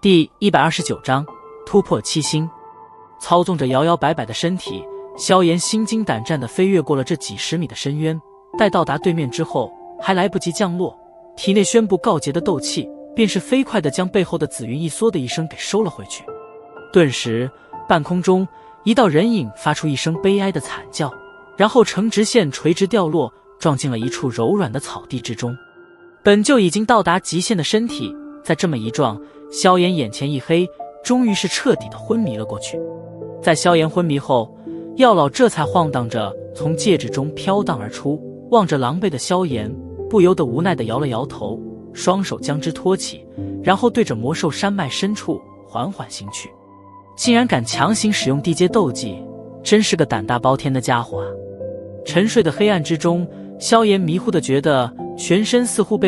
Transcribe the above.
第129章突破七星。操纵着摇摇摆摆的身体，萧炎心惊胆战地飞越过了这几十米的深渊。待到达对面之后，还来不及降落，体内宣布告捷的斗气便是飞快地将背后的紫云一缩的一声给收了回去。顿时，半空中一道人影发出一声悲哀的惨叫，然后呈直线垂直掉落，撞进了一处柔软的草地之中。本就已经到达极限的身体，在这么一撞，萧炎眼前一黑，终于是彻底的昏迷了过去。在萧炎昏迷后，药老这才晃荡着从戒指中飘荡而出，望着狼狈的萧炎，不由得无奈地摇了摇头，双手将之托起，然后对着魔兽山脉深处缓缓行去。竟然敢强行使用地阶斗技，真是个胆大包天的家伙啊！沉睡的黑暗之中，萧炎迷糊地觉得全身似乎被